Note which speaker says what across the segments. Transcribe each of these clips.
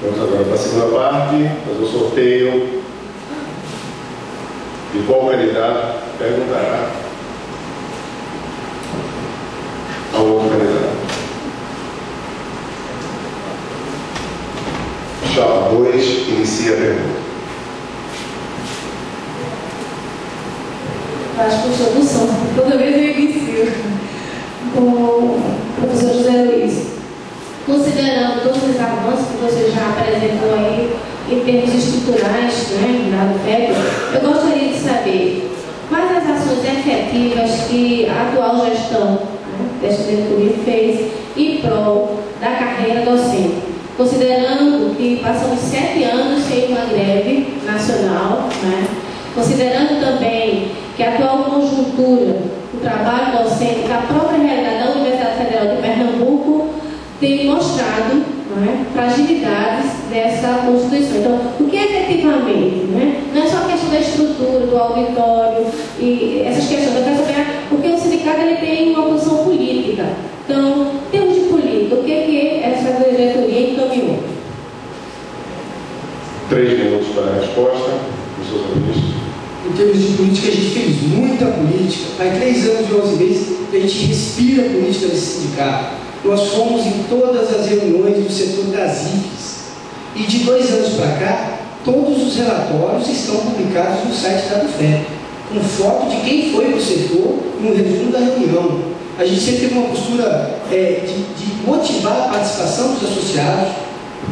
Speaker 1: Vamos agora para a segunda parte, fazer o sorteio. E qual candidato perguntará ao outro candidato? Chapa 2, inicia a pergunta.
Speaker 2: Acho que eu sou do som. Toda vez eu inicio com o professor José Luiz. Considerando todos os avanços que você já apresentou aí em termos estruturais, né, da FEP, eu gostaria de saber quais as ações efetivas que a atual gestão, né, desta diretoria fez em prol da carreira docente, considerando que passamos 7 anos sem uma greve nacional, né, considerando também que a atual conjuntura do trabalho docente da própria realidade da Universidade Federal de Pernambuco tem mostrado, né, fragilidades dessa Constituição. Então, o que efetivamente, né, não é só a questão da estrutura, do auditório e essas questões, eu quero saber, porque o sindicato ele tem uma posição política. Então, em termos de política, o que essa diretoria encaminhou?
Speaker 1: 3 minutos para a resposta, professor ministro.
Speaker 3: Em termos de política, a gente fez muita política. Faz 3 anos e 11 meses que a gente respira política nesse sindicato. Nós fomos em todas as reuniões do setor das IFES. E de 2 anos para cá, todos os relatórios estão publicados no site da BUFEP, com foto de quem foi para o setor e um resumo da reunião. A gente sempre teve uma postura de motivar a participação dos associados,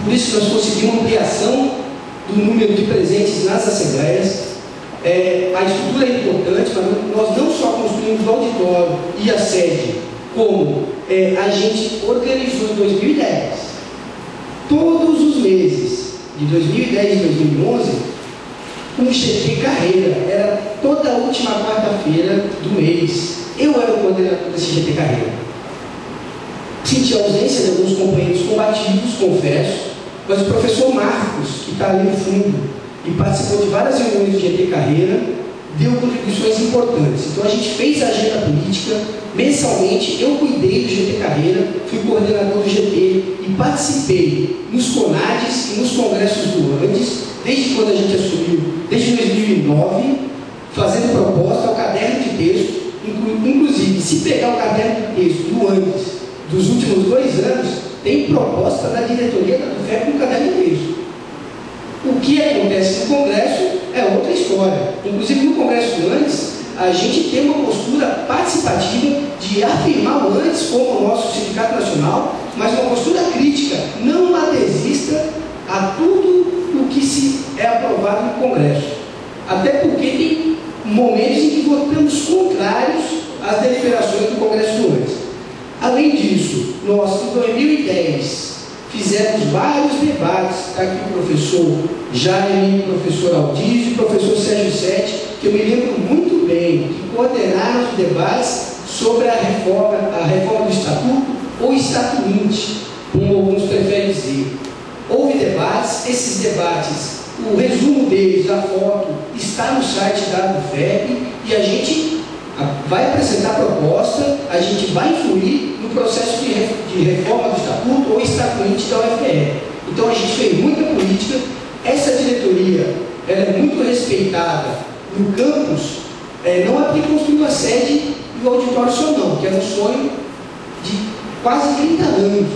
Speaker 3: por isso nós conseguimos ampliação do número de presentes nas assembleias. A estrutura é importante, mas nós não só construímos o auditório e a sede, como a gente organizou em 2010, todos os meses de 2010 e 2011, um GT Carreira, era toda a última quarta-feira do mês. Eu era o coordenador desse GT Carreira. Senti a ausência de alguns companheiros combativos, confesso, mas o professor Marcos, que está ali no fundo, e participou de várias reuniões do GT Carreira, deu contribuições importantes. Então a gente fez a agenda política, mensalmente eu cuidei do GT Carreira, fui coordenador do GT e participei nos CONADES e nos congressos do ANDES, desde quando a gente assumiu, desde 2009, fazendo proposta ao caderno de texto, inclusive se pegar o caderno de texto do ANDES dos últimos 2 anos, tem proposta da diretoria da BUFEP no caderno de texto. O que acontece no Congresso é outra história. Inclusive, no Congresso do ANDES, a gente tem uma postura participativa de afirmar o ANDES como o nosso sindicato nacional, mas uma postura crítica, não adesista a tudo o que é aprovado no Congresso. Até porque tem momentos em que votamos contrários às deliberações do Congresso do ANDES. Além disso, nós, em 2010, fizemos vários debates, está aqui o professor Jaime, o professor Aldísio e o professor Sérgio Sete, que eu me lembro muito bem, que coordenaram os debates sobre a reforma do Estatuto ou Estatuinte, como alguns preferem dizer. Houve debates, esses debates, o resumo deles, a foto, está no site da BUFEP e a gente vai apresentar proposta, a gente vai influir no processo de reforma do Estatuto ou Estatuinte da UFPR. Então a gente fez muita política, essa diretoria ela é muito respeitada no campus, não é porque construiu a sede e o auditório só não, que era um sonho de quase 30 anos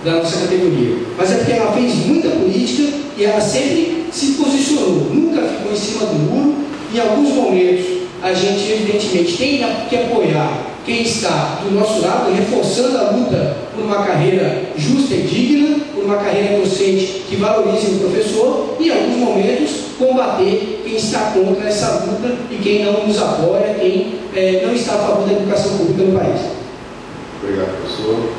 Speaker 3: da nossa categoria, mas é porque ela fez muita política e ela sempre se posicionou, nunca ficou em cima do muro. Em alguns momentos a gente evidentemente tem que apoiar quem está do nosso lado, reforçando a luta por uma carreira justa e digna, por uma carreira docente que valorize o professor, e em alguns momentos combater quem está contra essa luta e quem não nos apoia, quem não está a favor da educação pública no país.
Speaker 1: Obrigado, professor.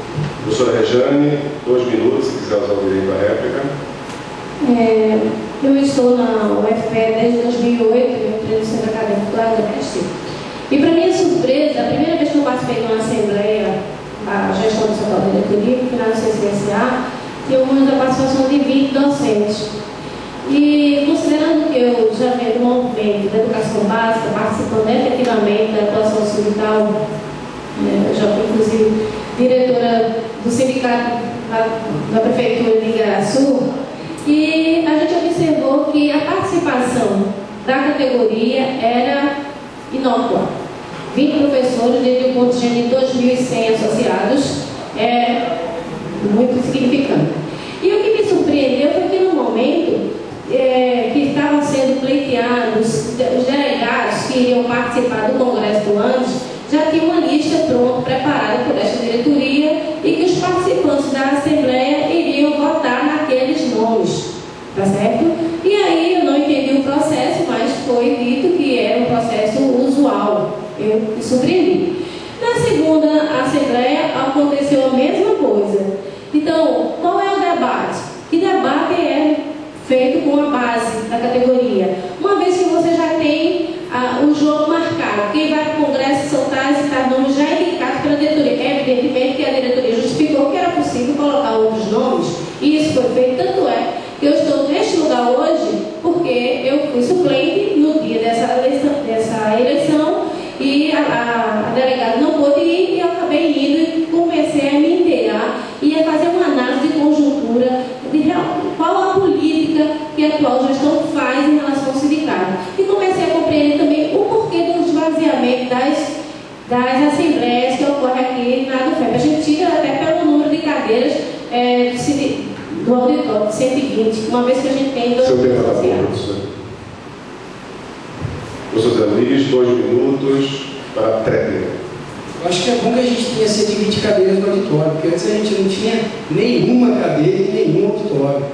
Speaker 1: Professora Rejane, 2 minutos, se quiser usar o direito à réplica.
Speaker 2: Eu estou na UFPE desde 2008, eu entrei no centro acadêmico lá da UFPE. E para minha surpresa, a primeira vez que eu participei de uma assembleia, a gestão do setor da diretoria, no final do CCSA, tinha uma participação de 20 docentes. E considerando que eu já venho do movimento da educação básica, participando efetivamente da atuação sindical, eu já fui inclusive diretora do sindicato da prefeitura de Igaraçu, e a gente observou que a participação da categoria era inócua. 20 professores dentro de um contingente de 2.100 associados é muito significante. E o que me surpreendeu foi que no momento que estavam sendo pleiteados, os delegados que iriam participar do Congresso do ANDES já tinham uma lista pronta, preparada por esta diretoria, e que os participantes da Assembleia iriam votar naqueles nomes, tá certo? E aí eu não entendi o processo, mas foi dito que era um processo usual. Eu me surpreendi. Na segunda Assembleia aconteceu a mesma coisa. Então, qual é o debate? Que debate é feito com a base da categoria? Uma vez que você já tem o jogo marcado, quem vai para o Congresso são tais e tais nomes já indicados pela diretoria. Evidentemente que a diretoria justificou que era possível colocar outros nomes, e isso foi feito. Tanto é que eu estou neste lugar hoje porque eu fui suplente no dia dessa eleição, e a delegada não pôde ir, e eu acabei indo e comecei a me inteirar e a fazer uma análise de conjuntura de qual a política que a atual gestão faz em relação ao sindicato. E comecei a compreender também o porquê do esvaziamento das assembleias que ocorre aqui na ADUFEP. A gente tira até pelo número de cadeiras do auditório de 120, uma vez que a gente tem 2 associados.
Speaker 1: Professor Zé Luiz, 2 minutos para Treter.
Speaker 3: Eu acho que é bom que a gente tenha 120 cadeiras no auditório, porque antes a gente não tinha nenhuma cadeira e nenhum auditório.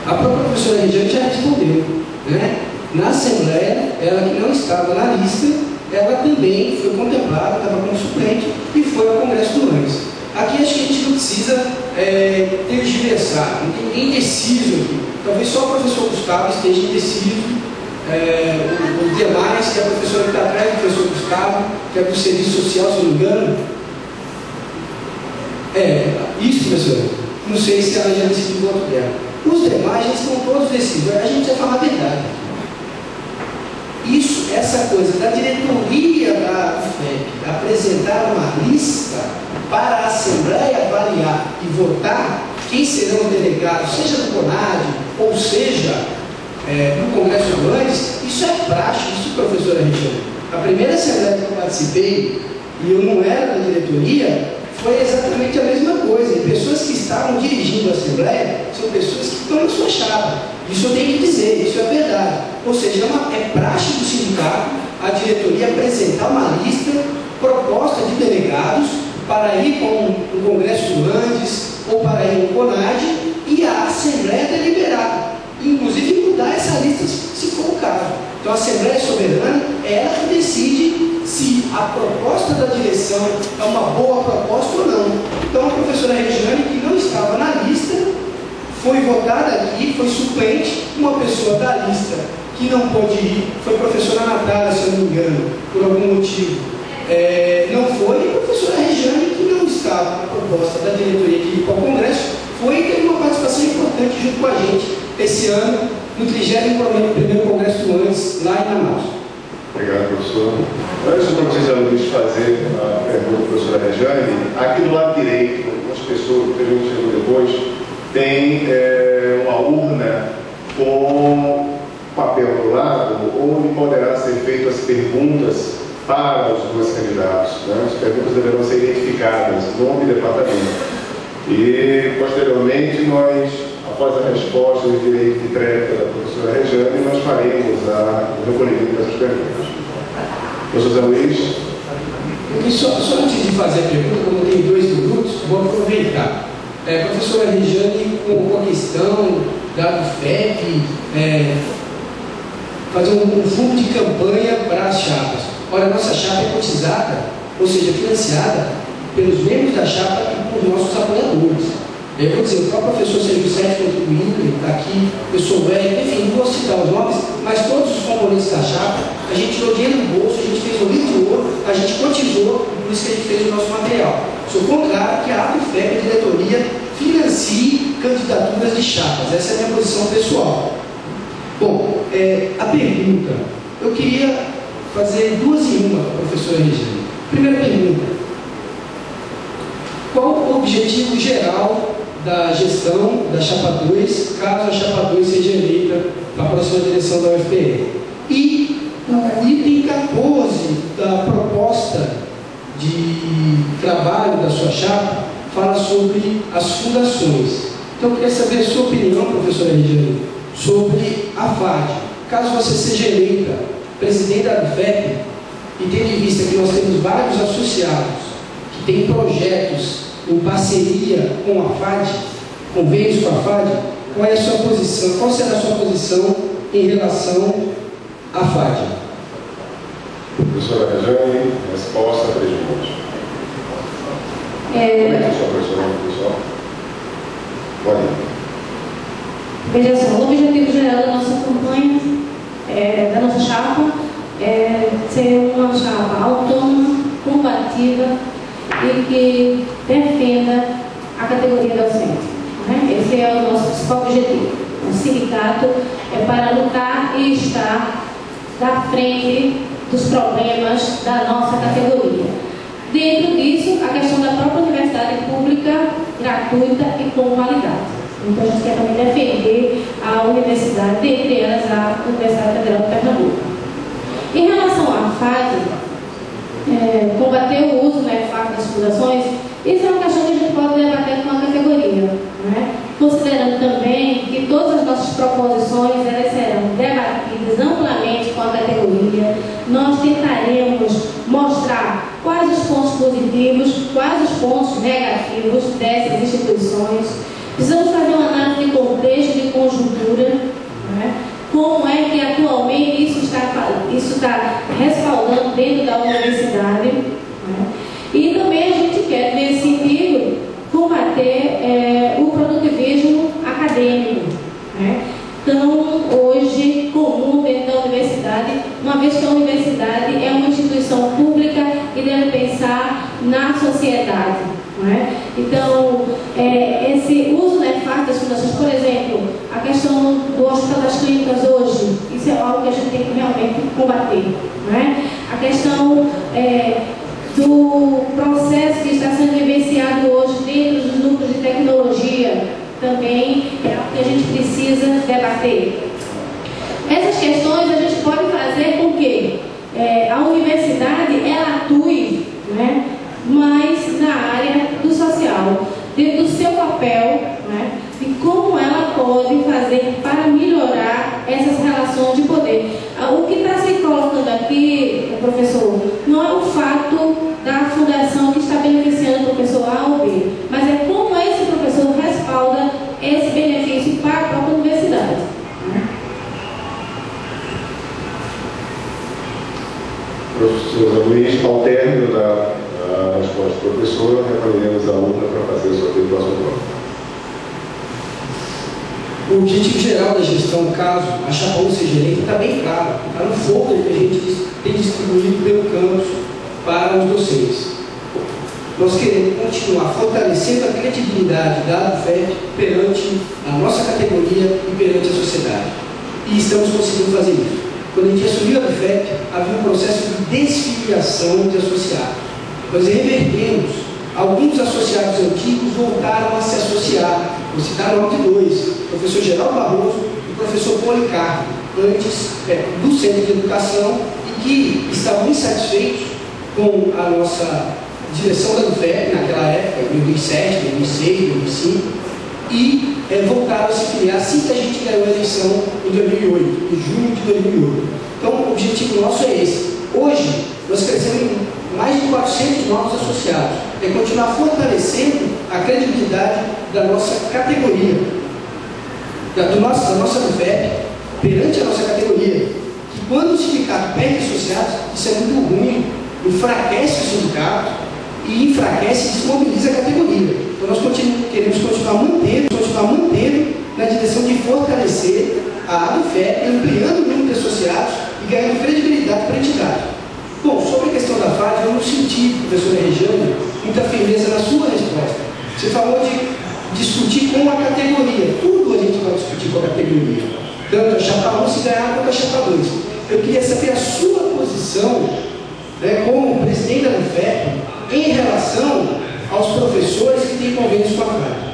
Speaker 3: A própria professora Regiane já respondeu, né? Na Assembleia, ela que não estava na lista, ela também foi contemplada, estava como suplente e foi ao Congresso do ANDES. Aqui acho que a gente não precisa tergiversar, não tem ninguém indeciso aqui. Talvez só o professor Gustavo esteja indeciso, os demais, que é a professora que está atrás do professor Gustavo, que é do Serviço Social, se não me engano. Isso, professora. Não sei se ela já decidiu o voto dela. Os demais já estão todos decididos. A gente vai falar a verdade. Isso, essa coisa da diretoria da UFEP apresentar uma lista para a Assembleia avaliar e votar quem serão os delegados, seja do CONAD, ou seja, no Congresso do ANDES, isso é prático, isso, professora Regiane. A primeira Assembleia que eu participei, e eu não era da diretoria, foi exatamente a mesma coisa. E pessoas que estavam dirigindo a Assembleia são pessoas que estão na sua chapa. Isso eu tenho que dizer, isso é verdade. Ou seja, é prática do sindicato a diretoria apresentar uma lista proposta de delegados para ir com o Congresso do ANDES ou para ir no CONAD, e a Assembleia deliberar, inclusive mudar essa lista se for o caso. Então a Assembleia Soberana é ela que decide se a proposta da direção é uma boa proposta ou não. Então a professora Regiane, que não estava na lista, foi votada aqui, foi suplente. Uma pessoa da lista que não pôde ir foi a professora Natália, se eu não me engano, por algum motivo. Não foi, e a professora Regiane, que não estava na proposta da diretoria que ia para o Congresso, foi e teve uma participação importante junto com a gente esse ano, no 31º Congresso do ANDES, lá em Manaus.
Speaker 1: Obrigado, professor. Antes do professor Luiz fazer a pergunta da professora Regiane, aqui do lado direito, algumas pessoas que a gente chegou depois, tem uma urna com papel do lado, onde poderá ser feitas as perguntas para os 2 candidatos. Né? As perguntas deverão ser identificadas, nome e departamento. E, posteriormente, nós, após a resposta do direito de tréplica da professora Regiane, nós faremos o recolhimento dessas perguntas. Professor Zé Luiz.
Speaker 3: Só antes de fazer a pergunta, como eu tenho 2 minutos, vou aproveitar. Professora Regiane, com a questão da UFEP, fazer um fundo de campanha para as chapas. Ora, a nossa chapa é cotizada, ou seja, financiada pelos membros da chapa e por nossos apoiadores. Eu vou dizer, o próprio professor Sérgio Sete contribuindo, ele está aqui, eu sou velho, enfim, não vou citar os nomes, mas todos os componentes da chapa, a gente tirou dinheiro do bolso, a gente fez o livro de ouro, a gente cotizou, por isso que a gente fez o nosso material. Sou contrário que a ADUFEP, a diretoria, financie candidaturas de chapas. Essa é a minha posição pessoal. Bom, a pergunta, eu queria fazer 2 em 1 para a professora Regiane. Primeira pergunta: qual o objetivo geral da gestão da Chapa 2, caso a Chapa 2 seja eleita para a próxima direção da UFPR. E o item 14 da proposta de trabalho da sua chapa fala sobre as fundações. Então, eu queria saber a sua opinião, professora Regiane, sobre a FAD. Caso você seja eleita presidente da ABFEP, e tendo em vista que nós temos vários associados que têm projetos em parceria com a FAD, convênios com a FAD, qual é a sua posição, qual será a sua posição em relação à FAD?
Speaker 1: Professora Regiane, resposta a 3 minutos. Como é que é a sua professora, pessoal? Pode ir.
Speaker 2: Veja só, o objetivo geral da nossa campanha, da nossa chapa, é ser uma chapa autônoma, combativa e que defenda a categoria docente. Né? Esse é o nosso principal objetivo. O sindicato é para lutar e estar à frente dos problemas da nossa categoria. Dentro disso, a questão da própria universidade pública, gratuita e com qualidade. Então, a gente quer também defender a universidade, dentre elas a Universidade Federal de Pernambuco. Em relação à FAD, combater o uso nefasto das fundações, isso é uma questão que a gente pode debater com a categoria, né? Considerando também que todas as nossas proposições elas serão debatidas amplamente com a categoria. Nós tentaremos mostrar quais os pontos positivos, quais os pontos negativos dessas instituições. Precisamos fazer uma análise de contexto, de conjuntura, né? Como é que atualmente isso está respaldando dentro da universidade, né? E também a gente quer, nesse sentido, combater o produtivismo acadêmico, né? Então, hoje, comum dentro da universidade, uma vez que a universidade é uma instituição pública e deve pensar na sociedade, né? Então, esse uso nefasto das fundações, por exemplo, a questão do Hospital das Clínicas hoje, isso é algo que a gente tem que realmente combater, né? A questão do processo que está sendo vivenciado hoje dentro dos núcleos de tecnologia, também é algo que a gente precisa debater. Essas questões a gente pode fazer com que a universidade ela atue, né, mais na área do social, dentro do seu papel, né, e como ela pode fazer para melhorar essas relações de poder. O que está se colocando aqui, professor, não é o fato da fundação que está beneficiando o professor A ou B, mas é como esse professor respalda esse benefício para a própria universidade.
Speaker 1: Professor Luiz, ao término da resposta do professor, recolheremos a urna para fazer o sorteio do próximo bloco.
Speaker 3: O objetivo geral da gestão, caso a Chapa 1 seja eleita, está bem claro. Está no folder que a gente tem distribuído pelo campus para os docentes. Nós queremos continuar fortalecendo a credibilidade da ABFEP perante a nossa categoria e perante a sociedade. E estamos conseguindo fazer isso. Quando a gente assumiu a ABFEP, havia um processo de desfiliação de associados. Nós revertemos. Alguns associados antigos voltaram a se associar. Vou citar o nome de 2, o professor Geraldo Barroso e o professor Policarpo, antes do Centro de Educação, e que estavam insatisfeitos com a nossa direção da ABFEP naquela época, em 2007, 2006, 2005, e voltaram a se filiar assim que a gente ganhou a eleição em 2008, em junho de 2008. Então, o objetivo nosso é esse. Hoje, nós crescemos em mais de 400 novos associados. É continuar fortalecendo a credibilidade da nossa categoria, da nossa ABFEP, perante a nossa categoria. Que quando o sindicato perde associados, isso é muito ruim, enfraquece o sindicato e enfraquece e desmobiliza a categoria. Então nós queremos continuar mantendo na direção de fortalecer a ABFEP, ampliando o número de associados e ganhando credibilidade para a entidade. Bom, sobre a questão da FAD, eu não senti, professora Regiane, muita firmeza na sua resposta. Você falou de discutir com a categoria. Tudo a gente vai discutir com a categoria. Tanto a Chapa 1 se ganhar quanto a Chapa 2. Eu queria saber a sua posição, né, como presidente da ABFEP, em relação aos professores que têm convênios com a FAP.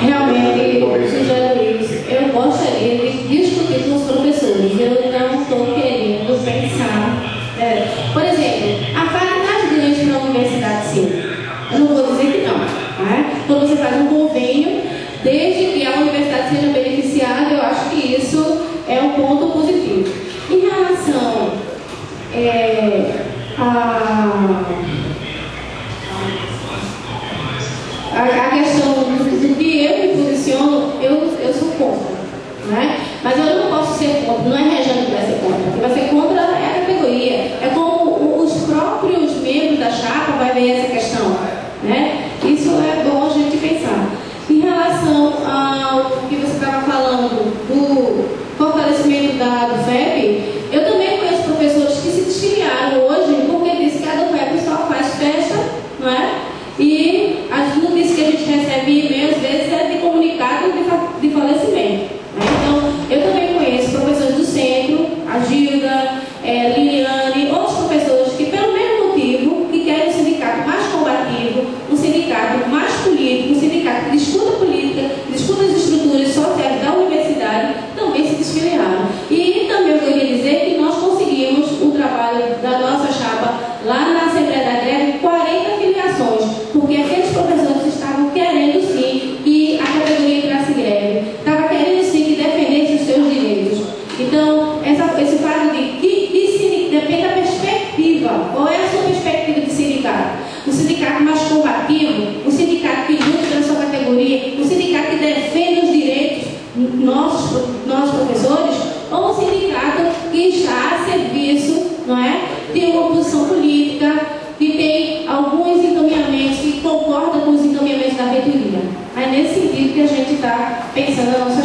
Speaker 2: Realmente, José Luiz, eu gostaria de discutir com os professores. Eu não estou querendo pensar. Por exemplo, a FAP dá ganhos para a universidade, sim. Eu não vou dizer que não. Né? Quando você faz um convênio, desde que a universidade seja beneficiada, eu acho que isso é um ponto positivo. Em relação a questão do que eu me posiciono, eu sou contra, né? Mas eu não posso ser contra, não é Rejane que vai ser contra. Quem vai ser contra é a categoria, é como os próprios membros da chapa vai ver essa questão, né? Isso é bom a gente pensar. Em relação ao que você estava falando do fortalecimento do FEP, eu também conheço professores que se desfiliaram hoje porque disse que a do FEP só faz festa, não é? E as notícias que a gente recebe e-mail, às vezes, é de comunicado de falecimento. Né? Então, eu também conheço professores do centro, a Gilda, Liliane, outros professores que, pelo mesmo motivo, que querem um sindicato mais combativo, um sindicato mais político, um sindicato que discuta política, discuta as estruturas sociais da universidade, também se desfiliaram. E também eu queria dizer que nós conseguimos o trabalho da nossa chapa lá na Assembleia da Greve, 40 filiações, porque aqueles professores estavam querendo sim que a categoria entrasse em greve, estavam querendo sim que defendesse os seus direitos. Então, esse fato de que depende da perspectiva. Qual é a sua perspectiva de sindicato? Um sindicato mais combativo, um sindicato que luta pela sua categoria, um sindicato que defende os direitos nossos professores, ou um sindicato que está a serviço, não é, de uma posição política, que tem alguns encaminhamentos, que concorda com os encaminhamentos da reitoria. É nesse sentido que a gente está pensando a nossa